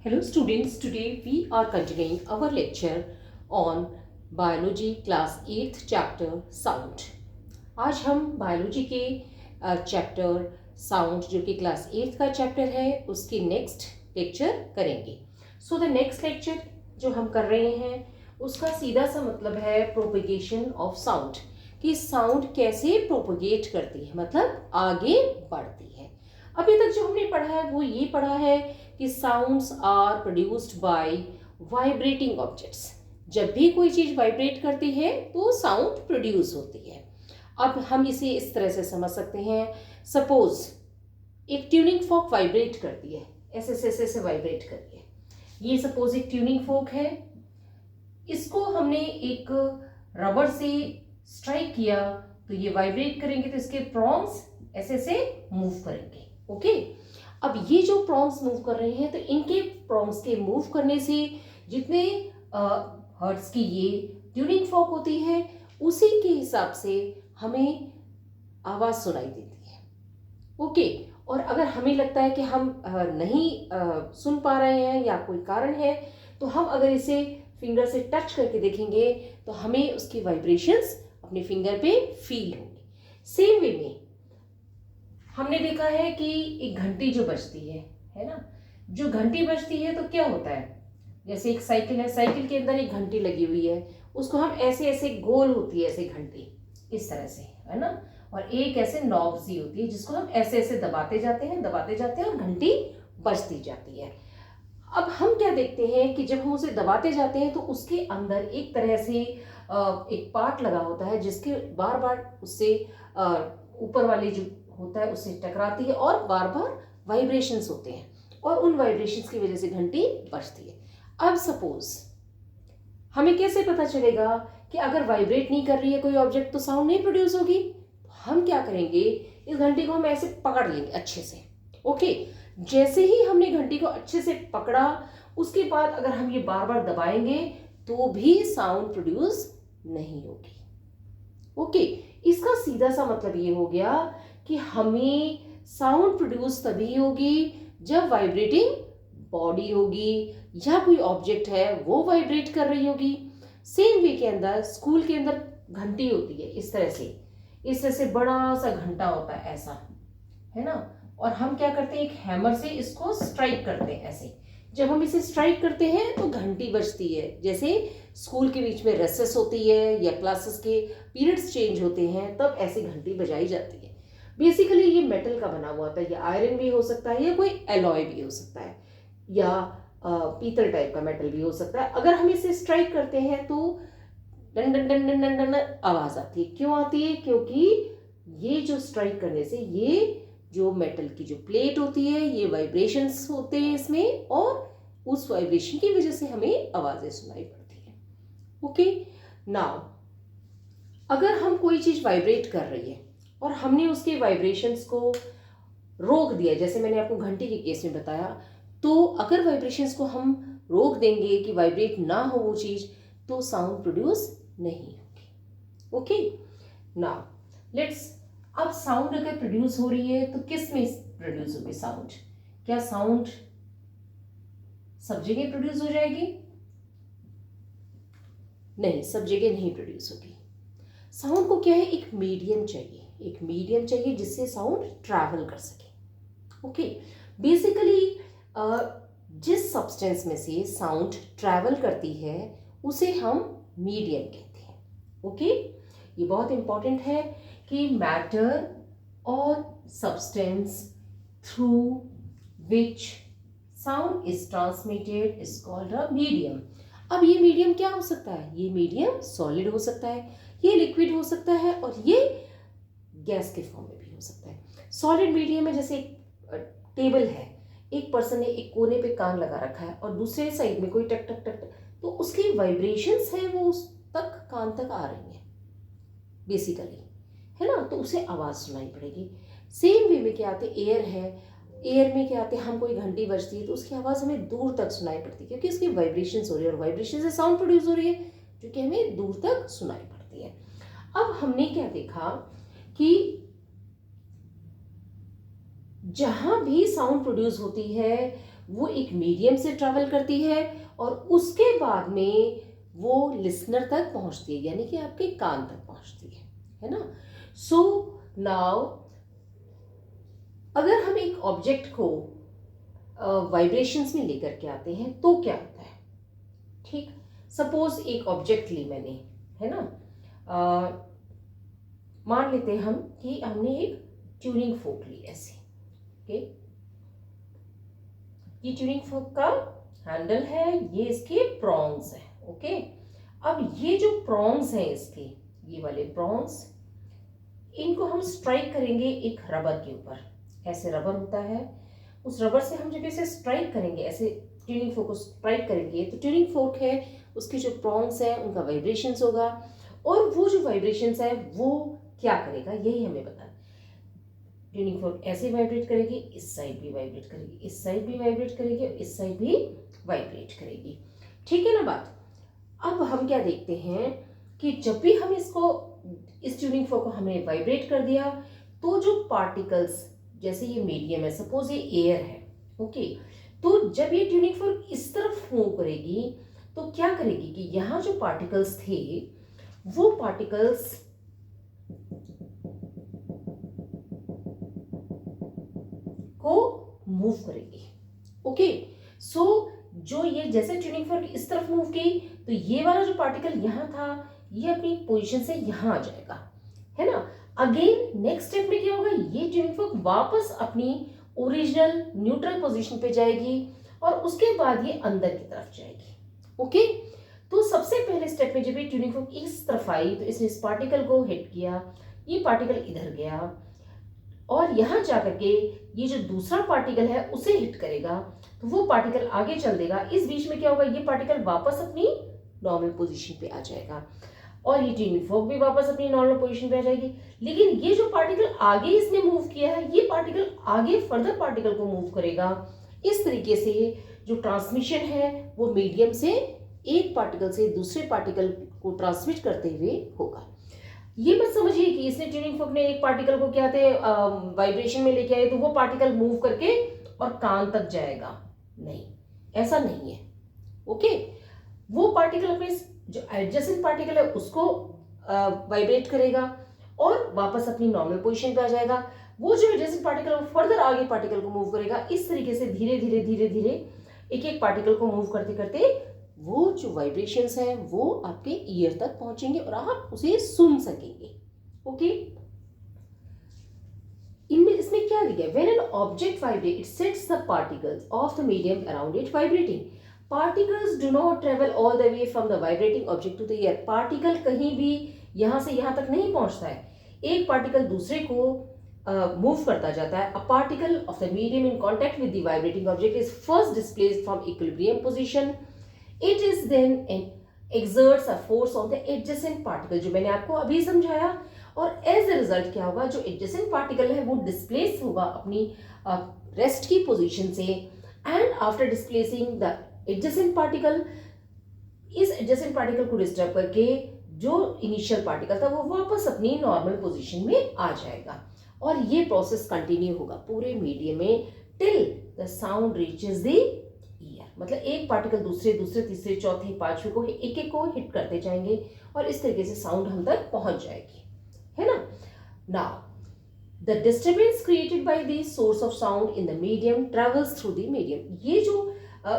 Hello students, today we are continuing our lecture on biology class 8th chapter sound. आज हम biology के chapter sound जो कि class 8th का chapter है उसकी नेक्स्ट लेक्चर करेंगे. सो द नेक्स्ट लेक्चर जो हम कर रहे हैं उसका सीधा सा मतलब है प्रोपगेशन ऑफ साउंड, कि साउंड कैसे प्रोपगेट करती है, मतलब आगे बढ़ती है. अभी तक जो हमने पढ़ा है वो ये पढ़ा है कि sounds are produced by vibrating objects. जब भी कोई चीज वाइब्रेट करती है तो साउंड प्रोड्यूस होती है. अब हम इसे इस तरह से समझ सकते हैं. सपोज एक ट्यूनिंग फॉर्क वाइब्रेट करती है, ऐसे ऐसे ऐसे वाइब्रेट करती है. ये सपोज एक ट्यूनिंग फॉर्क है, इसको हमने एक रबर से स्ट्राइक किया तो ये वाइब्रेट करेंगे, तो इसके प्रॉन्ग्स ऐसे ऐसे मूव करेंगे. ओके, अब ये जो प्रॉन्ग्स मूव कर रहे हैं तो इनके प्रॉन्ग्स के मूव करने से जितने हर्ट्ज की ये ट्यूनिंग फॉर्क होती है उसी के हिसाब से हमें आवाज सुनाई देती है. ओके, और अगर हमें लगता है कि हम नहीं सुन पा रहे हैं या कोई कारण है तो हम अगर इसे फिंगर से टच करके देखेंगे तो हमें उसकी वाइब्रेशंस अपने फिंगर पे फील होंगी. सेम वे में हमने देखा है कि एक घंटी जो बजती है ना, जो घंटी बजती है तो क्या होता है, जैसे एक साइकिल है, साइकिल के अंदर एक घंटी लगी हुई है, उसको हम ऐसे ऐसे गोल होती है ऐसे घंटी इस तरह से, है ना, और एक ऐसे नॉब सी होती है जिसको हम ऐसे ऐसे दबाते जाते हैं और घंटी बजती जाती है. अब हम क्या देखते हैं कि जब हम उसे दबाते जाते हैं तो उसके अंदर एक तरह से एक पार्ट लगा होता है जिसके बार बार उससे ऊपर वाली जो होता है उससे टकराती है और बार बार वाइब्रेशंस होते हैं और उन वाइब्रेशंस की वजह से घंटी बजती है. अब सपोज हमें कैसे पता चलेगा कि अगर वाइब्रेट नहीं कर रही है कोई ऑब्जेक्ट तो साउंड नहीं प्रोड्यूस होगी. हम क्या करेंगे, इस घंटी को हम ऐसे पकड़ लेंगे अच्छे से. ओके, जैसे ही हमने घंटी को अच्छे से पकड़ा उसके बाद अगर हम ये बार बार दबाएंगे तो भी साउंड प्रोड्यूस नहीं होगी. ओके, इसका सीधा सा मतलब ये हो गया कि हमें साउंड प्रोड्यूस तभी होगी जब वाइब्रेटिंग बॉडी होगी या कोई ऑब्जेक्ट है वो वाइब्रेट कर रही होगी. सेम वे के अंदर स्कूल के अंदर घंटी होती है इस तरह से बड़ा सा घंटा होता है ऐसा, है ना, और हम क्या करते हैं एक हैमर से इसको स्ट्राइक करते हैं ऐसे. जब हम इसे स्ट्राइक करते हैं तो घंटी बजती है. जैसे स्कूल के बीच में रेसेस होती है या क्लासेस के पीरियड्स चेंज होते हैं तब ऐसे घंटी बजाई जाती है. बेसिकली ये मेटल का बना हुआ होता है, या आयरन भी हो सकता है या कोई एलॉय भी हो सकता है या पीतल टाइप का मेटल भी हो सकता है. अगर हम इसे स्ट्राइक करते हैं तो done done done done done done आवाज आती है. क्यों आती है? क्योंकि ये जो स्ट्राइक करने से ये जो मेटल की जो प्लेट होती है ये वाइब्रेशंस होते हैं इसमें और उस वाइब्रेशन की वजह से हमें आवाजें सुनाई पड़ती है. ओके, नाउ अगर हम कोई चीज वाइब्रेट कर रही है और हमने उसके वाइब्रेशंस को रोक दिया, जैसे मैंने आपको घंटी के केस में बताया, तो अगर वाइब्रेशंस को हम रोक देंगे कि वाइब्रेट ना हो वो चीज तो साउंड प्रोड्यूस नहीं होगी. ओके, नाउ लेट्स, अब साउंड अगर प्रोड्यूस हो रही है तो किस में प्रोड्यूस होगी साउंड? क्या साउंड सब जगह प्रोड्यूस हो जाएगी? नहीं, सब जगह नहीं प्रोड्यूस होगी. साउंड को क्या है, एक मीडियम चाहिए जिससे साउंड ट्रैवल कर सके. ओके, बेसिकली जिस सब्सटेंस में से साउंड ट्रैवल करती है उसे हम मीडियम कहते हैं. ओके, ये बहुत इंपॉर्टेंट है कि मैटर और substance through which sound is transmitted is called a medium. अब ये मीडियम क्या हो सकता है? ये मीडियम सॉलिड हो सकता है, ये लिक्विड हो सकता है और ये गैस के फॉर्म में भी हो सकता है. सॉलिड मीडियम में जैसे एक टेबल है, एक पर्सन ने एक कोने पे कान लगा रखा है और दूसरे साइड में कोई टक टक टक टक, तो उसकी वाइब्रेशंस है वो उस तक कान तक आ रही हैं बेसिकली, है ना, तो उसे आवाज सुनाई पड़ेगी. सेम वे में क्या आते, एयर है, एयर में क्या आते, हम कोई घंटी बजती है तो उसकी आवाज हमें दूर तक सुनाई पड़ती है क्योंकि उसकी वाइब्रेशंस हो रही है और वाइब्रेशन से साउंड प्रोड्यूस हो रही है जो कि हमें दूर तक सुनाई पड़ती है. अब हमने क्या देखा कि जहाँ भी साउंड प्रोड्यूस होती है वो एक मीडियम से ट्रैवल करती है और उसके बाद में वो लिसनर तक पहुँचती है, यानी कि आपके कान तक पहुँचती है ना। सो नाउ अगर हम एक ऑब्जेक्ट को वाइब्रेशंस में लेकर के आते हैं तो क्या होता है। ठीक, सपोज एक ऑब्जेक्ट ली मैंने, है ना, मान लेते हैं हम कि हमने एक ट्यूनिंग फोक ली ऐसे। ओके, ये ट्यूनिंग फोक का हैंडल है, ये इसके प्रॉन्ग्स है। ओके, अब ये जो प्रॉन्ग्स हैं इसके, ये वाले प्रॉन्ग्स, इनको हम स्ट्राइक करेंगे एक रबर के ऊपर। ऐसे रबर होता है, उस रबर से हम जब इसे स्ट्राइक करेंगे, ऐसे ट्यूनिंग फोक को स्ट्राइक करेंगे, तो ट्यूनिंग फोक है उसके जो प्रॉन्ग्स है उनका वाइब्रेशंस होगा, और वो जो वाइब्रेशंस है वो क्या करेगा यही हमें बताना। ट्यूनिंग फोक ऐसे वाइब्रेट करेगी, इस साइड भी वाइब्रेट करेगी, इस साइड भी वाइब्रेट करेगी और इस साइड भी वाइब्रेट करेगी। ठीक है ना बात। अब हम क्या देखते हैं कि जब भी हम इसको, इस ट्यूनिंग फोक को हमने वाइब्रेट कर दिया, तो जो पार्टिकल्स, जैसे ये मीडियम है, सपोज ये एयर है, ओके, तो जब ये ट्यूनिंग फोक इस तरफ मूव करेगी तो क्या करेगी कि यहाँ जो पार्टिकल्स थे वो पार्टिकल्स को मूव करेगी। ओके, सो जो ये जैसे ट्यूनिंग फोक इस तरफ मूव की तो ये वाला जो पार्टिकल यहाँ था ये अपनी पोजीशन से यहाँ आ जाएगा, है ना। अगेन नेक्स्ट स्टेप में क्या होगा, ये ट्यूनिंग फोक वापस अपनी ओरिजिनल न्यूट्रल पोजीशन पे जाएगी और उसके बाद ये अंदर की तरफ जाएगी। ओके, तो सबसे पहले स्टेप में जब ये ट्यूनिंग फोक इस तरफ आई तो इसने इस पार्टिकल को हिट किया, ये पार्टिकल इधर गया और यहाँ जाकर के ये जो दूसरा पार्टिकल है उसे हिट करेगा, तो वो पार्टिकल आगे चल देगा। इस बीच में क्या होगा, ये पार्टिकल वापस अपनी नॉर्मल पोजीशन पे आ जाएगा और ये ट्यूनिंग फोक भी वापस अपनी नॉर्मल पोजीशन पे आ जाएगी। लेकिन ये जो पार्टिकल आगे इसने मूव किया है, ये पार्टिकल आगे फर्दर पार्टिकल को मूव करेगा। इस तरीके से जो ट्रांसमिशन है वो मीडियम से एक पार्टिकल से दूसरे पार्टिकल को ट्रांसमिट करते हुए होगा। ये मत समझिए कि इसने ट्यूनिंग फोक ने एक पार्टिकल को क्या थे वाइब्रेशन में लेके आए तो वो पार्टिकल मूव करके और कान तक जाएगा, नहीं, ऐसा नहीं है। ओके, वो पार्टिकल अपने जो एडजेसेंट पार्टिकल है उसको वाइब्रेट करेगा और वापस अपनी नॉर्मल पोजीशन पे आ जाएगा। वो जो एडजेसेंट पार्टिकल है वो फर्दर आगे पार्टिकल को मूव करेगा। इस तरीके से धीरे धीरे धीरे धीरे एक एक पार्टिकल को मूव करते करते वो जो वाइब्रेशंस हैं वो आपके ईयर तक पहुंचेंगे और आप उसे सुन सकेंगे। ओके, इनमें इसमें क्या लिखा है, when an object vibrate it sets the particles of the medium around it vibrating. Particles do not travel all the way from the vibrating object to the ear. Particle कहीं भी यहां से यहां तक नहीं पहुंचता है, एक पार्टिकल दूसरे को मूव करता जाता है। A particle of the medium in contact with the vibrating object is first displaced from equilibrium position, it is then exerts a force on the adjacent particle, जो मैंने आपको अभी समझाया। और एज ए रिजल्ट क्या होगा, जो एडजेसेंट पार्टिकल है वो डिस्प्लेस होगा अपनी रेस्ट की पोजीशन से, and after displacing the adjacent particle, इस एडजेसेंट पार्टिकल को डिस्टर्ब करके जो इनिशियल पार्टिकल था वो वापस अपनी नॉर्मल पोजीशन में आ जाएगा। और ये प्रोसेस कंटिन्यू होगा पूरे मीडियम में till the sound reaches the year. मतलब एक पार्टिकल दूसरे दूसरे तीसरे चौथे पांचवे को एक एक को हिट करते जाएंगे और इस तरीके से साउंड हम तक पहुंच जाएगी, है ना। Now the disturbance created by the source of sound in the medium travels through the medium. ये जो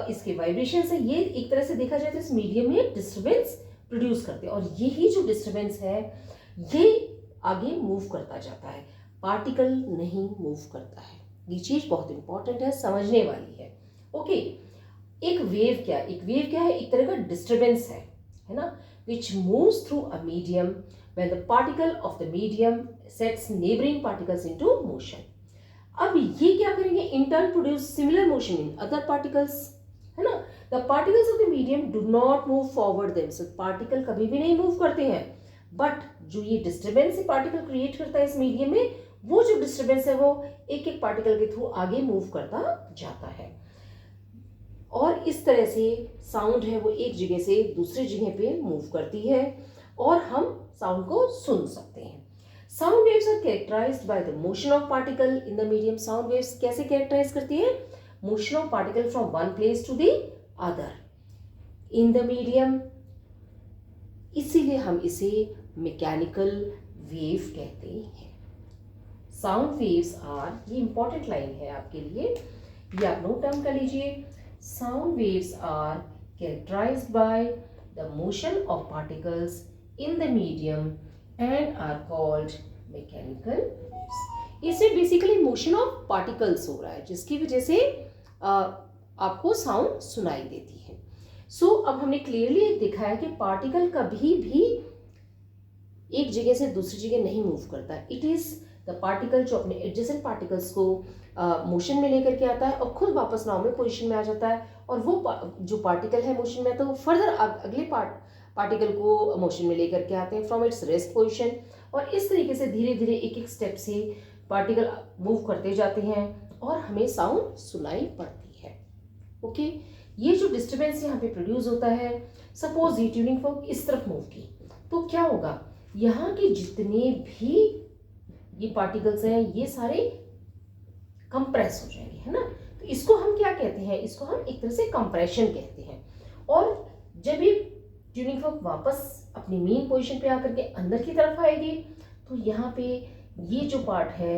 इसके वाइब्रेशंस है ये एक तरह से देखा जाए तो इस मीडियम में डिस्टर्बेंस प्रोड्यूस करते हैं और यही जो डिस्टर्बेंस है ये आगे मूव करता जाता है, पार्टिकल नहीं मूव करता है। ये चीज बहुत इंपॉर्टेंट है, समझने वाली है। ओके, एक वेव क्या है, एक तरह का डिस्टर्बेंस है ना, which moves through a medium when the particle of the medium sets neighbouring particles into motion. अब ये क्या करेंगे, in turn produce similar motion in other particles, है ना। The particles of the medium do not move forward themselves, particle कभी भी नहीं move करते हैं, बट जो ये डिस्टर्बेंस पार्टिकल क्रिएट करता है इस मीडियम में, वो जो डिस्टर्बेंस है वो एक एक पार्टिकल के थ्रू आगे मूव करता जाता है और इस तरह से साउंड है वो एक जगह से दूसरी जगह पे मूव करती है और हम साउंड को सुन सकते हैं। Sound waves are characterised by the motion of particle in the medium. Sound waves कैसे कैरेक्टराइज करती है? Motion of particle from one place to the other in the medium. इसीलिए हम इसे मैकेनिकल वेव कहते हैं. साउंड वेव्स आर, ये important line है आपके लिए, ये आप नोट डाउन कर लीजिए. Sound waves are characterised by the motion of particles in the medium and are called mechanical waves. इससे बेसिकली मोशन ऑफ पार्टिकल्स हो रहा है जिसकी वजह से आपको साउंड सुनाई देती है. सो अब हमने क्लियरली देखा है कि पार्टिकल कभी भी एक जगह से दूसरी जगह नहीं मूव करता. इट इज द पार्टिकल जो अपने एडजेसेंट पार्टिकल्स को मोशन में लेकर के आता है और खुद वापस नॉर्मल पोजीशन में आ जाता है. और वो जो पार्टिकल है मोशन में, तो वो फर्दर अगले पार्टिकल को मोशन में लेकर के आते हैं फ्रॉम इट्स रेस्ट पोजीशन. और इस तरीके से धीरे धीरे एक एक स्टेप से पार्टिकल मूव करते जाते हैं और हमें साउंड सुनाई पड़ती है. ओके, ये जो डिस्टर्बेंस यहाँ पे प्रोड्यूस होता है, सपोज ये ट्यूनिंग फोक इस तरफ मूव की, तो क्या होगा, यहाँ के जितने भी ये पार्टिकल्स हैं ये सारे कंप्रेस हो जाएंगे, है ना. तो इसको हम क्या कहते हैं? इसको हम एक तरह से कंप्रेशन कहते हैं. और जब ये ट्यूनिंग फोक वापस अपनी मेन पोजीशन पे आकर के अंदर की तरफ आएगी, तो यहाँ पे ये जो पार्ट है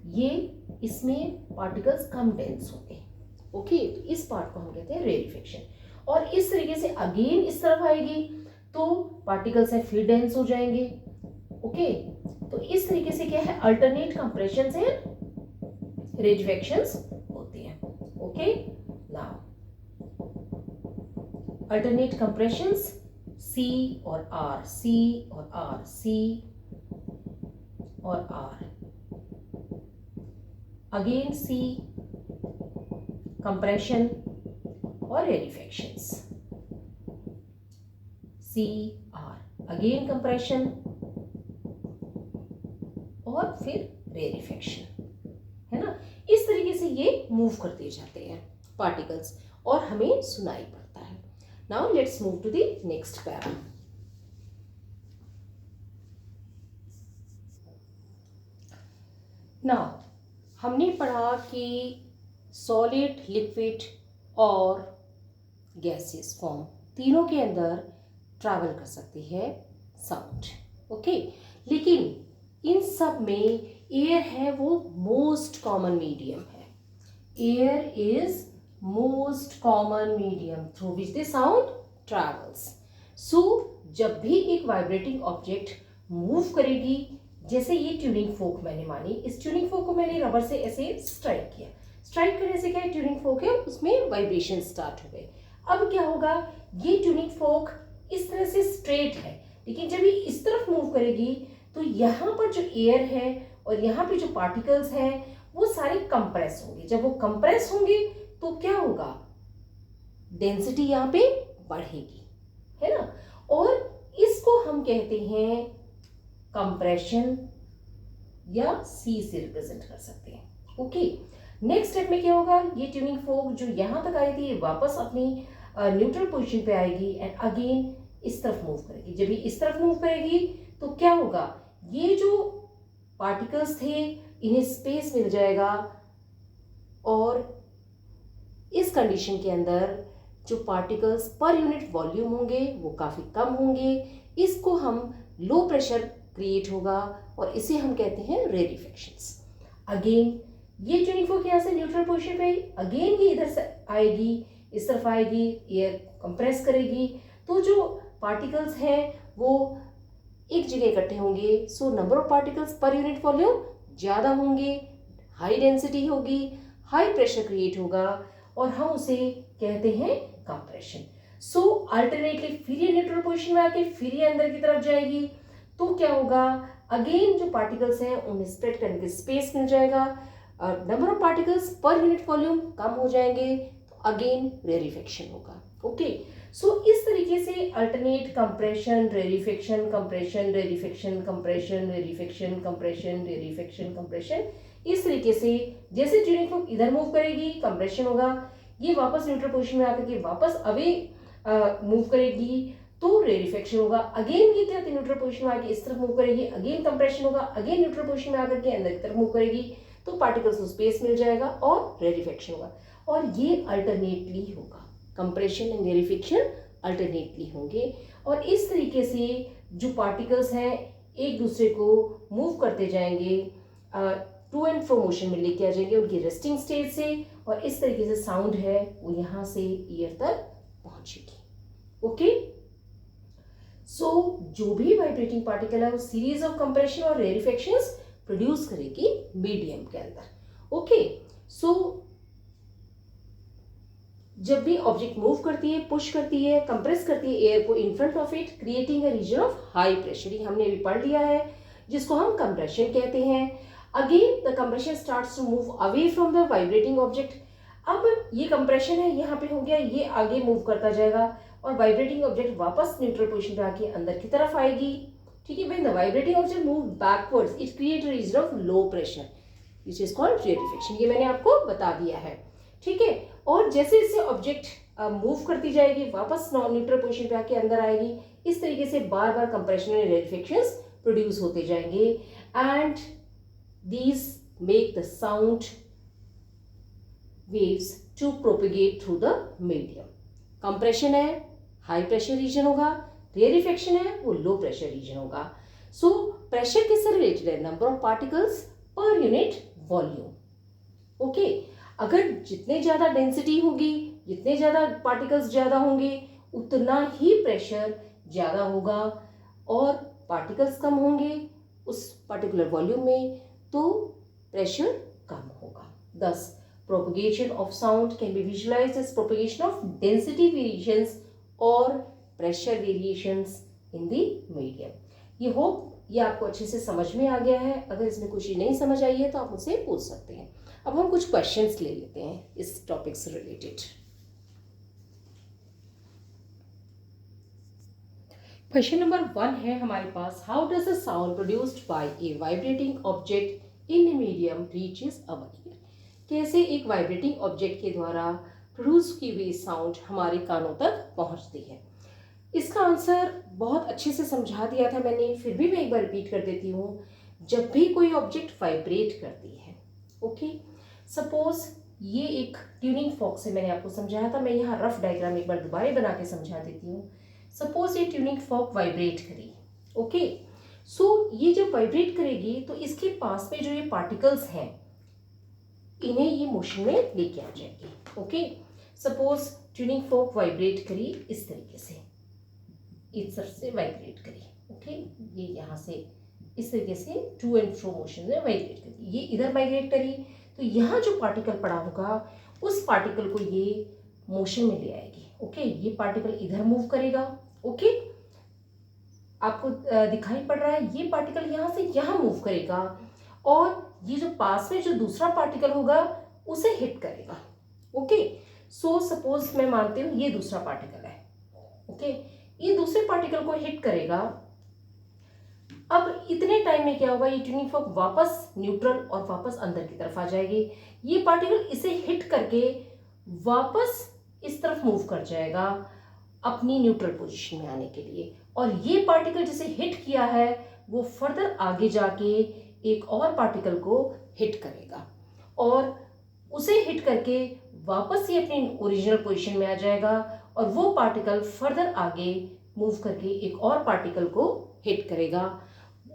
ये, इसमें पार्टिकल्स कम डेंस होंगे. ओके, तो इस पार्ट को हम कहते हैं रेरिफिकेशन. और इस तरीके से अगेन इस तरफ आएगी तो पार्टिकल्स हैं फिर डेंस हो जाएंगे. ओके, तो इस तरीके से क्या है, अल्टरनेट कंप्रेशन से रेरिफिकेशंस होती हैं. ओके, नाउ अल्टरनेट कंप्रेशंस सी और आर, सी और आर, सी और आर, अगेन सी, कंप्रेशन और रेरिफिकेशंस. सी आर, अगेन कंप्रेशन और फिर रेरिफिकेशन, है ना. इस तरीके से ये मूव करते जाते हैं पार्टिकल्स और हमें सुनाई पड़ता है. Now let's move to the next para. Now हमने पढ़ा कि सॉलिड, लिक्विड और गैसियस फॉर्म तीनों के अंदर ट्रैवल कर सकती है साउंड. ओके, लेकिन इन सब में एयर है वो मोस्ट कॉमन मीडियम है. Air is most common medium through which the sound travels. So जब भी एक वाइब्रेटिंग ऑब्जेक्ट मूव करेगी, जैसे ये ट्यूनिंग फोक मैंने मानी, इस ट्यूनिंग फोक को मैंने रबर से ऐसे स्ट्राइक किया. स्ट्राइक करने से क्या है, ट्यूनिंग फोक है उसमें वाइब्रेशन स्टार्ट हो गए. अब क्या होगा, ये ट्यूनिंग फोक इस तरह से स्ट्रेट है, लेकिन जब ये इस तरफ मूव करेगी तो यहाँ पर जो एयर है और यहाँ पे जो पार्टिकल्स हैं वो सारे कंप्रेस होंगे. जब वो कंप्रेस होंगे तो क्या होगा, डेंसिटी यहाँ पे बढ़ेगी, है ना. और इसको हम कहते हैं कंप्रेशन या सी से रिप्रेजेंट कर सकते हैं. ओके, नेक्स्ट स्टेप में क्या होगा, ये ट्यूनिंग फोक जो यहाँ तक आई थी ये वापस अपनी न्यूट्रल पोजीशन पे आएगी एंड अगेन इस तरफ मूव करेगी. जब ये इस तरफ मूव करेगी तो क्या होगा, ये जो पार्टिकल्स थे इन्हें स्पेस मिल जाएगा और इस कंडीशन के अंदर जो पार्टिकल्स पर यूनिट वॉल्यूम होंगे वो काफ़ी कम होंगे. इसको हम लो प्रेशर क्रिएट होगा और इसे हम कहते हैं रेरिफिकेशंस. अगेन ये ट्यूनिंग फोक यहाँ से न्यूट्रल पोजीशन पे, अगेन ये इधर से आएगी, इस तरफ आएगी, एयर कंप्रेस करेगी, तो जो पार्टिकल्स हैं वो एक जगह इकट्ठे होंगे. So number of particles per unit volume ज़्यादा होंगे, हाई डेंसिटी होगी, हाई प्रेशर क्रिएट होगा और हम उसे कहते हैं कंप्रेशन. सो अल्टरनेटली फिर ये न्यूट्रल पोजीशन में आके फिर ये अंदर की तरफ जाएगी, तो क्या होगा, अगेन जो पार्टिकल्स हैं उन्हें स्प्रेड करने के स्पेस मिल जाएगा, number of particles per unit volume कम हो जाएंगे, तो अगेन रेरिफिकेशन होगा. ओके, सो इस तरीके से alternate compression, rarefaction, compression, rarefaction, compression, rarefaction, compression, rarefaction, compression, इस तरीके से जैसे ट्यूनिंग फोक इधर मूव करेगी कंप्रेशन होगा, ये वापस न्यूट्रल पोजीशन में आकर के वापस अवे मूव करेगी तो रेरिफेक्शन होगा, अगेन ये क्या न्यूट्रल पोजीशन में आके इस तरफ मूव करेगी, अगेन कंप्रेशन होगा, अगेन न्यूट्रल पोजीशन में आकर के अंदर की तरफ मूव करेगी, तो पार्टिकल्स को स्पेस मिल जाएगा और रेरिफेक्शन होगा। और ये अल्टरनेटली होगा, कंप्रेशन एंड रेरिफेक्शन अल्टरनेटली होंगे। और इस तरीके से जो पार्टिकल्स हैं एक दूसरे को मूव करते जाएंगे, टू एंड फ्रो मोशन में लेके आ जाएंगे उनकी रेस्टिंग स्टेट से, और इस तरीके से साउंड है वो यहाँ से ईयर तक पहुंचेगी। ओके, सो जो भी वाइब्रेटिंग पार्टिकल है वो सीरीज ऑफ कंप्रेशन और रेरिफेक्शंस प्रोड्यूस करेगी मीडियम के अंदर। ओके, सो जब भी ऑब्जेक्ट मूव करती है, पुश करती है, कंप्रेस करती है एयर को in front of it, creating a region of high pressure, ये हमने अभी पढ़ लिया है, जिसको हम कंप्रेशन कहते हैं। Again the compression starts to move away from the vibrating object. अब ये कंप्रेशन है यहाँ पे हो गया, ये आगे मूव करता जाएगा और वाइब्रेटिंग ऑब्जेक्ट वापस न्यूट्रल पोजीशन पे आके अंदर की तरफ आएगी। ठीक है, when the vibrating object move backwards it create a region of low pressure, which is called rarefaction. ये मैंने आपको बता दिया है। ठीक है, और जैसे जैसे ऑब्जेक्ट मूव करती जाएगी वापस नॉन न्यूट्रल पोजीशन पे आके अंदर आएगी, इस तरीके से बार बार कंप्रेशन एंड रेरिफिकेशंस प्रोड्यूस होते जाएंगे, and these make the sound waves to propagate through the medium. compression है हाई प्रेशर रीजन होगा, रेरिफेक्शन है वो लो प्रेशर रीजन होगा। सो प्रेशर किससे रिलेटेड है? Number of particles per unit volume. Okay, अगर जितने ज्यादा डेंसिटी होगी, जितने ज्यादा पार्टिकल्स ज्यादा होंगे, उतना ही प्रेशर ज्यादा होगा, और पार्टिकल्स कम होंगे उस पर्टिकुलर वॉल्यूम में तो प्रेशर कम होगा। Thus, propagation of sound can be visualized as propagation of density variations or pressure variations in the medium. ये होप ये आपको अच्छे से समझ में आ गया है। अगर इसमें कुछ नहीं समझ आई है तो आप मुझसे पूछ सकते हैं। अब हम कुछ क्वेश्चंस ले लेते हैं इस टॉपिक से रिलेटेड। क्वेश्चन नंबर 1 है हमारे पास, how does the sound produced by a vibrating object in a medium reaches our ear? कैसे एक वाइब्रेटिंग ऑब्जेक्ट के द्वारा प्रोड्यूस की हुई साउंड हमारे कानों तक पहुंचती है? इसका आंसर बहुत अच्छे से समझा दिया था मैंने, फिर भी मैं एक बार रिपीट कर देती हूँ। जब भी कोई ऑब्जेक्ट वाइब्रेट करती है, ओके, सपोज ये एक ट्यूनिंग फॉर्क से मैंने आपको समझाया था, मैं यहाँ रफ डायग्राम एक बार दोबारा बना के समझा देती हूँ। सपोज ये ट्यूनिंग फॉर्क वाइब्रेट करी, ओके, सो ये जब वाइब्रेट करेगी तो इसके पास में जो ये पार्टिकल्स हैं इन्हें ये मोशन में लेके आ जाएगी। Okay, suppose tuning fork vibrate करी इस तरीके से, इस तरफ से वाइब्रेट करी, ओके, ये यहाँ से इस तरीके से टू एंड फ्रो मोशन में वाइब्रेट करी, ये इधर वाइब्रेट करी, तो यहाँ जो पार्टिकल पड़ा होगा उस पार्टिकल को ये मोशन में ले आएगी। ओके, ये पार्टिकल इधर मूव करेगा, ओके, आपको दिखाई पड़ रहा है, ये पार्टिकल यहाँ से यहाँ मूव करेगा और ये जो पास में जो दूसरा पार्टिकल होगा उसे हिट करेगा। ओके, सो सपोज मैं मानती हूँ ये दूसरा पार्टिकल है, ओके, ये दूसरे पार्टिकल को हिट करेगा। अब इतने टाइम में क्या होगा, ये ट्यूनिंग फॉर्क वापस न्यूट्रल और वापस अंदर की तरफ आ जाएगी। ये पार्टिकल इसे हिट करके वापस इस तरफ मूव कर जाएगा अपनी न्यूट्रल पोजीशन में आने के लिए, और ये पार्टिकल जिसे हिट किया है वो फर्दर आगे जाके एक और पार्टिकल को हिट करेगा और उसे हिट करके वापस ये अपनी ओरिजिनल पोजीशन में आ जाएगा, और वो पार्टिकल फर्दर आगे मूव करके एक और पार्टिकल को हिट करेगा।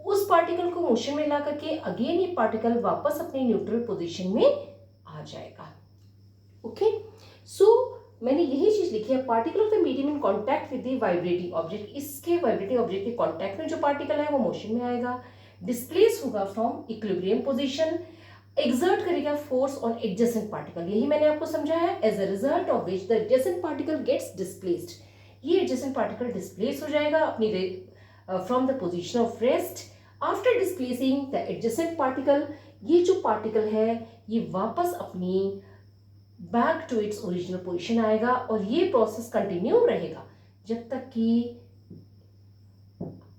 उस पार्टिकल को मोशन में ला करके अगेन ये पार्टिकल वापस अपनी न्यूट्रल पोजीशन में आ जाएगा। ओके, सो मैंने यही चीज लिखी है, particle of the medium in contact with the vibrating object, इसके वाइब्रेटिंग ऑब्जेक्ट के कांटेक्ट में जो पार्टिकल है वो मोशन में आएगा, डिस्प्लेस होगा फ्रॉम इक्विलिब्रियम पोजीशन, एक्सर्ट करेगा फोर्स ऑन एडजेसेंट पार्टिकल, यही मैंने आपको समझाया, as a result of which the adjacent particle gets displaced, ये एडजेसेंट पार्टिकल डिस्प्लेस हो जाएगा अपनी from the position of rest. After displacing the adjacent particle, ये जो पार्टिकल है ये वापस अपनी back to its original position आएगा, और ये प्रोसेस कंटिन्यू रहेगा जब तक कि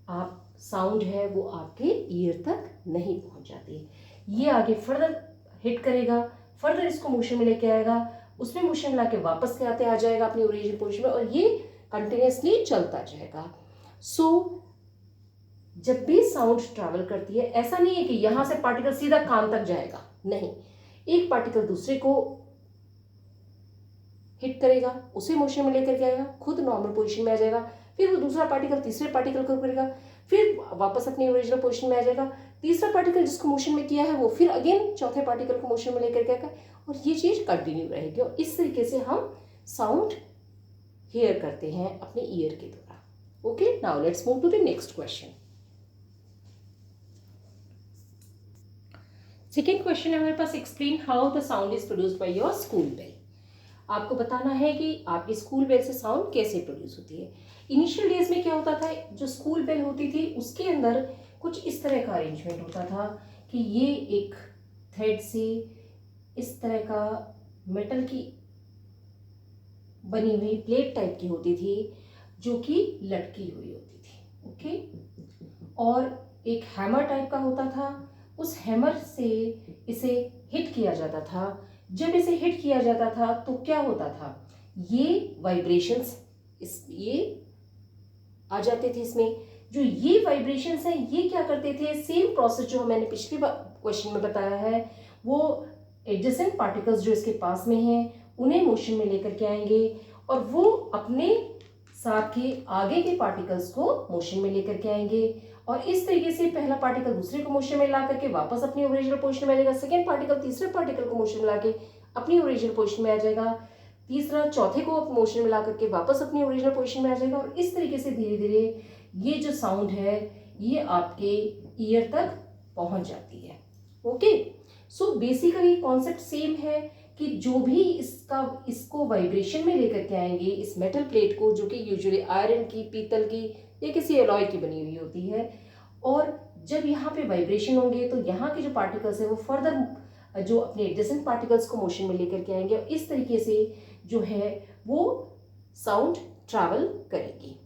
आप साउंड है वो आपके ईयर तक नहीं पहुंच जाती। ये आगे फर्दर हिट करेगा, फर्दर इसको मोशन में लेके आएगा, उसमें मोशन ला के वापस के आते आ जाएगा अपनी ओरिजिनल पोजीशन में, और ये कंटिन्यूसली चलता जाएगा। सो जब भी साउंड ट्रैवल करती है, ऐसा नहीं है कि यहां से पार्टिकल सीधा कान तक जाएगा, नहीं, एक पार्टिकल दूसरे को हिट करेगा, उसे मोशन में लेकर के आएगा, खुद नॉर्मल पोजीशन में आ जाएगा, फिर वो दूसरा पार्टिकल तीसरे पार्टिकल को करेगा, फिर वापस अपनी ओरिजिनल पोजीशन में आ जाएगा, तीसरा पार्टिकल जिसको मोशन में किया है वो फिर अगेन चौथे पार्टिकल को मोशन में लेकर के आएगा, और ये चीज कंटिन्यू रहेगी। और इस तरीके से हम साउंड हेयर करते हैं अपने ईयर के द्वारा। Okay, now let's move to the next question. Second question है हमारे पास, explain how the sound is produced by your school bell. आपको बताना है कि आपकी स्कूल बेल से साउंड कैसे प्रोड्यूस होती है। इनिशियल डेज में क्या होता था, जो स्कूल बेल होती थी उसके अंदर कुछ इस तरह का अरेंजमेंट होता था कि ये एक थ्रेड से इस तरह का मेटल की बनी हुई प्लेट टाइप की होती थी जो कि लटकी हुई होती थी। ओके, और एक हैमर टाइप का होता था, उस हैमर से इसे हिट किया जाता था। जब इसे हिट किया जाता था तो क्या होता था, ये वाइब्रेशंस ये आ जाते थे इसमें। जो ये वाइब्रेशंस हैं ये क्या करते थे, सेम प्रोसेस जो मैंने पिछले क्वेश्चन में बताया है, वो एडजेसेंट पार्टिकल्स जो इसके पास में हैं उन्हें मोशन में लेकर के आएंगे, और वो अपने साथ के आगे के पार्टिकल्स को मोशन में लेकर के आएंगे, और इस तरीके से पहला पार्टिकल दूसरे को मोशन में ला करके वापस अपनी ओरिजिनल पोजीशन में आ जाएगा, सेकेंड पार्टिकल तीसरे पार्टिकल को मोशन में ला के अपनी ओरिजिनल पोजीशन में आ जाएगा, तीसरा चौथे को मोशन में ला करके वापस अपनी ओरिजिनल पोजीशन में आ जाएगा, और इस तरीके से धीरे धीरे ये जो साउंड है ये आपके ईयर तक पहुंच जाती है। Okay, so basically concept same है कि जो भी इसको वाइब्रेशन में लेकर के आएंगे इस मेटल प्लेट को, जो कि यूजुअली आयरन की, पीतल की या किसी एलॉय की बनी हुई होती है, और जब यहाँ पे वाइब्रेशन होंगे तो यहाँ के जो पार्टिकल्स है वो फर्दर जो अपने एडजेसेंट पार्टिकल्स को मोशन में लेकर के आएंगे, और इस तरीके से जो है वो साउंड ट्रैवल करेगी।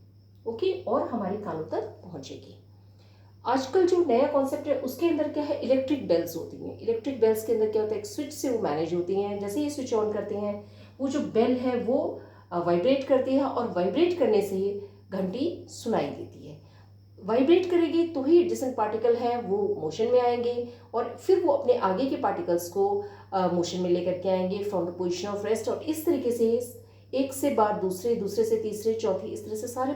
ओके, और हमारे कानों तक पहुंचेगी। आजकल जो नया कॉन्सेप्ट है उसके अंदर क्या है, इलेक्ट्रिक बेल्स होती हैं। इलेक्ट्रिक बेल्स के अंदर क्या होता है, एक स्विच से वो मैनेज होती हैं। जैसे ये स्विच ऑन करते हैं वो जो बेल है वो वाइब्रेट करती है, और वाइब्रेट करने से घंटी सुनाई देती है। वाइब्रेट करेगी तो ही एडजेसेंट पार्टिकल है वो मोशन में आएंगे, और फिर वो अपने आगे के पार्टिकल्स को मोशन में लेकर के आएंगे from the position of rest, और इस तरीके से एक से बाद दूसरे, दूसरे से तीसरे, चौथी, इस तरह से सारे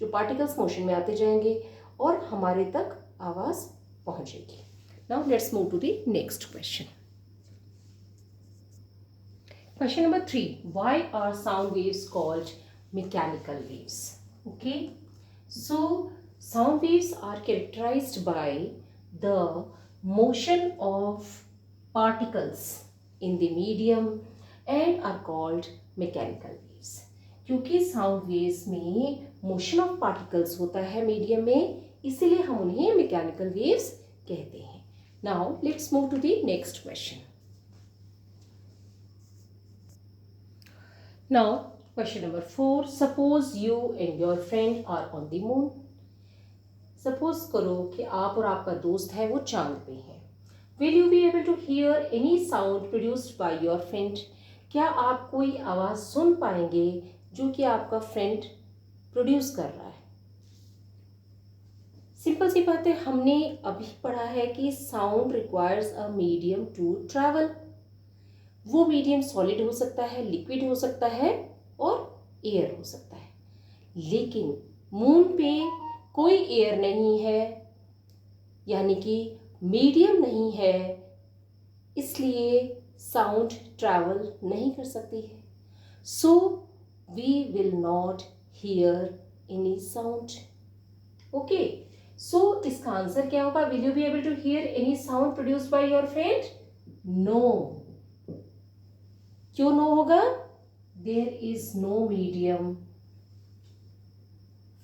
जो पार्टिकल्स मोशन में आते जाएंगे और हमारे तक आवाज पहुंचेगी। Now let's move to the next question. Question number 3, why are sound waves called mechanical waves? Okay, so sound waves are characterized by the motion of particles in the medium and are called mechanical waves। क्योंकि sound waves में motion of particles होता है medium में, इसीलिए हम उन्हें mechanical waves कहते हैं। Now let's move to the next question. Now question number 4, suppose you and your friend are on the moon. Suppose करो कि आप और आपका दोस्त है वो चांद पे है। Will you be able to hear any sound produced by your friend? क्या आप कोई आवाज़ सुन पाएंगे जो कि आपका फ्रेंड प्रोड्यूस कर रहा है? सिंपल सी बात है, हमने अभी पढ़ा है कि sound requires a medium to travel. वो मीडियम सॉलिड हो सकता है, लिक्विड हो सकता है और एयर हो सकता है, लेकिन मून पे कोई एयर नहीं है, यानी कि मीडियम नहीं है, इसलिए साउंड ट्रैवल नहीं कर सकती है। So we will not hear any sound. Okay, so इसका आंसर क्या होगा? Will you be able to hear any sound produced by your friend? No. क्यों नो होगा? There is no medium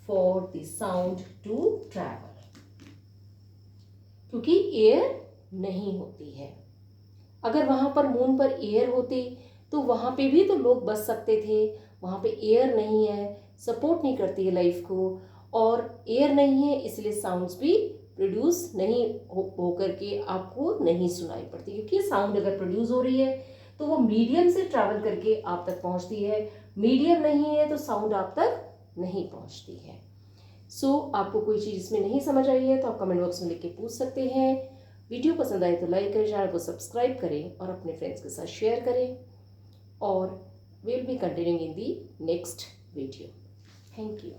for the sound to travel, क्योंकि air नहीं होती है। अगर वहां पर मून पर एयर होती तो वहां पे भी तो लोग बस सकते थे, वहां पे एयर नहीं है, सपोर्ट नहीं करती है लाइफ को, और एयर नहीं है इसलिए साउंड्स भी प्रोड्यूस नहीं हो करके आपको नहीं सुनाई पड़ती, क्योंकि साउंड अगर प्रोड्यूस हो रही है तो वो मीडियम से ट्रैवल करके आप तक पहुंचती है। मीडियम नहीं है तो साउंड आप तक नहीं पहुंचती है। आपको कोई चीज़ इसमें नहीं समझ आई है तो आप कमेंट बॉक्स में लिख के पूछ सकते हैं। वीडियो पसंद आए तो लाइक करें, चैनल को सब्सक्राइब करें और अपने फ्रेंड्स के साथ शेयर करें। और we will be continuing in the next video. Thank you.